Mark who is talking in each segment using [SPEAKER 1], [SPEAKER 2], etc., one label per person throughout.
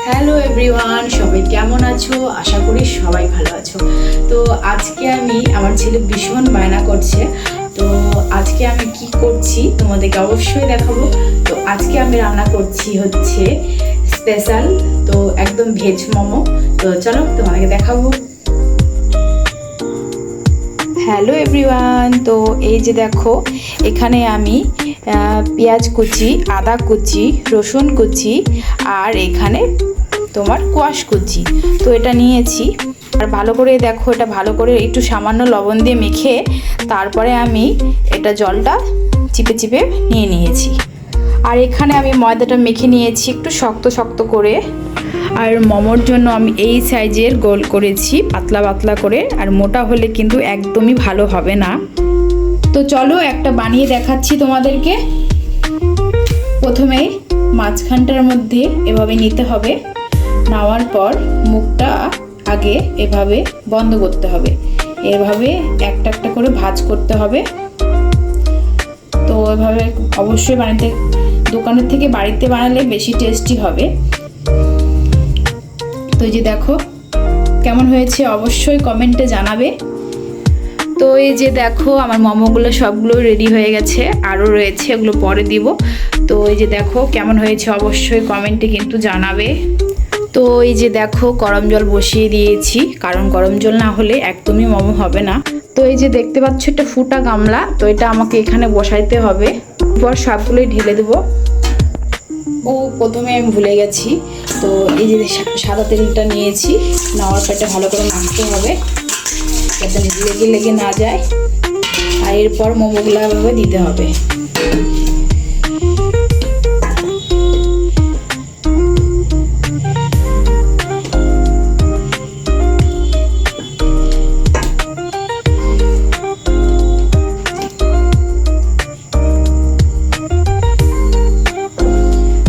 [SPEAKER 1] Hello everyone, সবাই কেমন আছো? আশা করি সবাই ভালো আছো। তো আজকে আমি আমার ছেলে ভীষণ বায়না করছে, তো আজকে আমি কি করছি তোমাদেরকে অবশ্যই দেখাবো। তো আজকে আমি রান্না করছি হচ্ছে স্পেশাল, তো একদম ভেজ মোমো। তো চলো তোমাদেরকে দেখাবো। হ্যালো এভরিওয়ান, তো এই যে দেখো এখানে আমি পেঁয়াজ কুচি, আদা কুচি, রসুন কুচি আর এখানে তোমার কোয়াশ কুচি, তো এটা নিয়েছি। আর ভালো করে দেখো, এটা ভালো করে একটু সামান্য লবণ দিয়ে মেখে তারপরে আমি এটা জলটা চিপে চিপে নিয়ে নিয়েছি। আর এখানে আমি ময়দাটা মেখে নিয়েছি একটু শক্ত শক্ত করে। আর মোমোর জন্য আমি এই সাইজের গোল করেছি, পাতলা পাতলা করে, আর মোটা হলে কিন্তু একদমই ভালো হবে না। তো চলো একটা বানিয়ে দেখাচ্ছি তোমাদেরকে। প্রথমে মাঝখানটার মধ্যে এভাবে নিতে হবে, নেওয়ার পর মুখটা আগে এভাবে বন্ধ করতে হবে, এভাবে একটা একটা করে ভাঁজ করতে হবে। তো এভাবে অবশ্যই বানাতে, দোকানের থেকে বাড়িতে বানালে বেশি টেস্টি হবে। তো এই যে দেখো কেমন হয়েছে অবশ্যই কমেন্টে জানাবে। তো এই যে দেখো আমার মোমোগুলো সবগুলো রেডি হয়ে গেছে, আরও রয়েছে, ওগুলো পরে দিব। তো এই যে দেখো কেমন হয়েছে অবশ্যই কমেন্টে কিন্তু জানাবে। তো এই যে দেখো গরম জল বসিয়ে দিয়েছি, কারণ গরম জল না হলে একদমই মোমো হবে না। তো এই যে দেখতে পাচ্ছ একটা ফুটা গামলা, তো এটা আমাকে এখানে বসাইতে হবে, পর সবগুলোই ঢেলে দেবো। ও প্রথমে আমি ভুলে গেছি, তো এই যে সাদা তেলটা নিয়েছি, নেওয়ার পরটা ভালো করে মাখতে হবে যাতে লেগে লেগে না যায়। আর এরপর মোমোগুলো এভাবে দিতে হবে।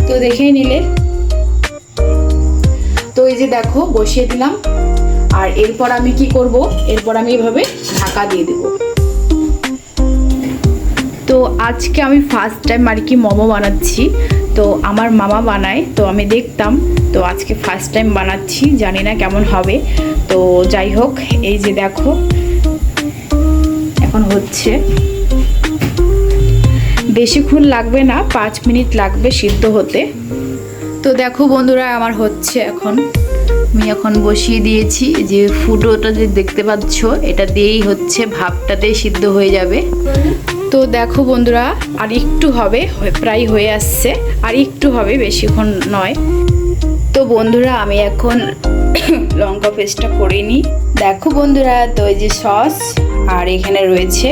[SPEAKER 1] তো দেখেই নিলে। তো এই যে দেখো বসিয়ে দিলাম। আর এরপর আমি কি করব, এরপর আমি এভাবে ঢাকা দিয়ে দেব। তো আজকে আমি ফার্স্ট টাইম আর কি মোমো বানাচ্ছি। তো আমার মামা বানায়, তো আমি দেখতাম, তো আজকে ফার্স্ট টাইম বানাচ্ছি, জানি না কেমন হবে। তো যাই হোক, এই যে দেখো এখন হচ্ছে, বেশিক্ষণ লাগবে না, 5 মিনিট লাগবে সিদ্ধ হতে। তো দেখো বন্ধুরা আমার হচ্ছে, আমি এখন বসিয়ে দিয়েছি, যে ফুটোটা যে দেখতে পাচ্ছ এটা দিয়েই হচ্ছে, ভাপটাতে সিদ্ধ হয়ে যাবে। তো দেখো বন্ধুরা আর একটু হবে, প্রায় হয়ে আসছে, আর একটু হবে, বেশিক্ষণ নয়। তো বন্ধুরা আমি এখন লঙ্কা পেস্টটা করে নিই। দেখো বন্ধুরা, তো এই যে সস আর এখানে রয়েছে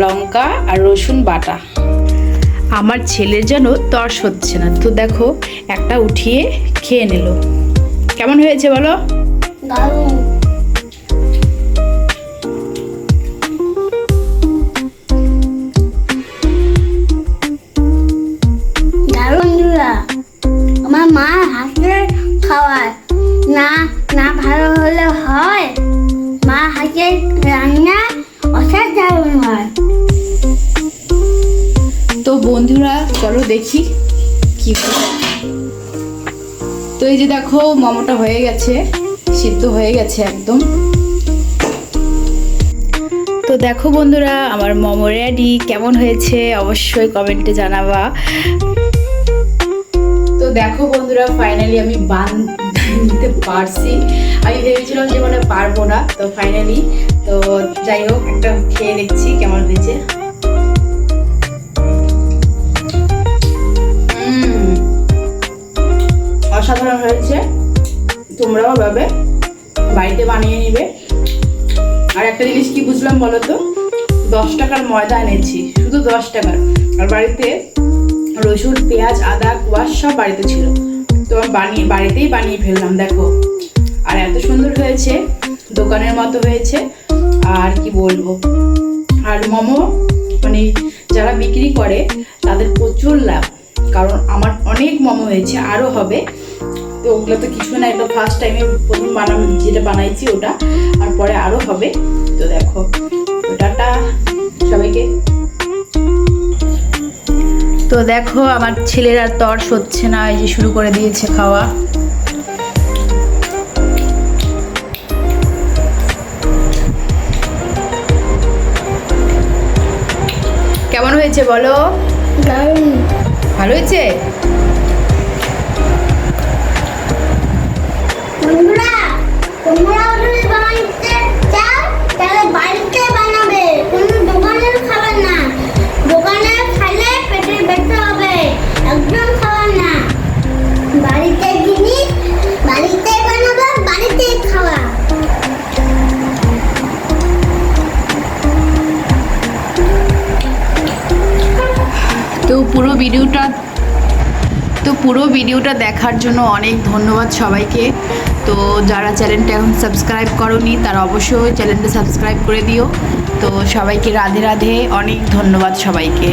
[SPEAKER 1] লঙ্কা আর রসুন বাটা। আমার ছেলের যেন তর্স হচ্ছে না, তো দেখো একটা উঠিয়ে খেয়ে নিল। কেমন হয়েছে বলো?
[SPEAKER 2] দারুণ। বন্ধুরা আমার মা হাতের খাওয়ার না না ভালো হলে হয়, মা হাতের রান্না অসাধারণ হয়।
[SPEAKER 1] তো বন্ধুরা চলো দেখি কি হয়। তো এই যে দেখো মোমোটা হয়ে গেছে, সিদ্ধ হয়ে গেছে একদম। তো দেখো বন্ধুরা আমার মোমো রেডি, কেমন হয়েছে অবশ্যই কমেন্টে জানাবা। তো দেখো বন্ধুরা ফাইনালি আমি বানাতে পারছি। আমি ভেবেছিলাম যে মানে পারবো না, তো ফাইনালি, তো যাই হোক একটা খেয়ে দেখছি কেমন হয়েছে। অসাধারণ হয়েছে, তোমরাও ভাবে বাড়িতে বানিয়ে নিবে। আর একটা জিনিস কি বুঝলাম বলো তো, 10 টাকার ময়দা এনেছি, শুধু 10 টাকার, আর বাড়িতে রসুন, পেঁয়াজ, আদা, কোয়াশ সব বাড়িতে ছিল, তো বাড়িতেই বানিয়ে ফেললাম। দেখো আর এত সুন্দর হয়েছে, দোকানের মতো হয়েছে, আর কি বলবো। আর মোমো মানে যারা বিক্রি করে তাদের প্রচুর লাভ, কারণ আমার অনেক মোমো হয়েছে, আরও হবে। তো ওগুলো তো কিছু না, এটা ফার্স্ট টাইমে প্রথম যেটা বানাইছি ওটা, আর পরে আরও হবে। তো দেখো ওটাটা সবাইকে। তো দেখো আমার ছেলের আর তর্স হচ্ছে না, এই যে শুরু করে দিয়েছে খাওয়া। হয়েছে বলো?
[SPEAKER 2] দারুণ।
[SPEAKER 1] ভালো হয়েছে?
[SPEAKER 2] বন্ধুরা, তোমরাও যদি বানাতে চাও তাহলে বাড়িতে বানাবে, কোনো দোকানের খাবার না। দোকানে খেলে পেটে ব্যথা হবে, একদম খাবার না। বাড়িতে জিনিস বাড়িতে বানাবে, বাড়িতেই খাওয়া।
[SPEAKER 1] তো পুরো ভিডিওটা দেখার জন্য অনেক ধন্যবাদ সবাইকে। তো যারা চ্যানেলটা এখন সাবস্ক্রাইব করোনি তারা অবশ্যই চ্যানেলটা সাবস্ক্রাইব করে দিও। তো সবাইকে রাধে রাধে, অনেক ধন্যবাদ সবাইকে।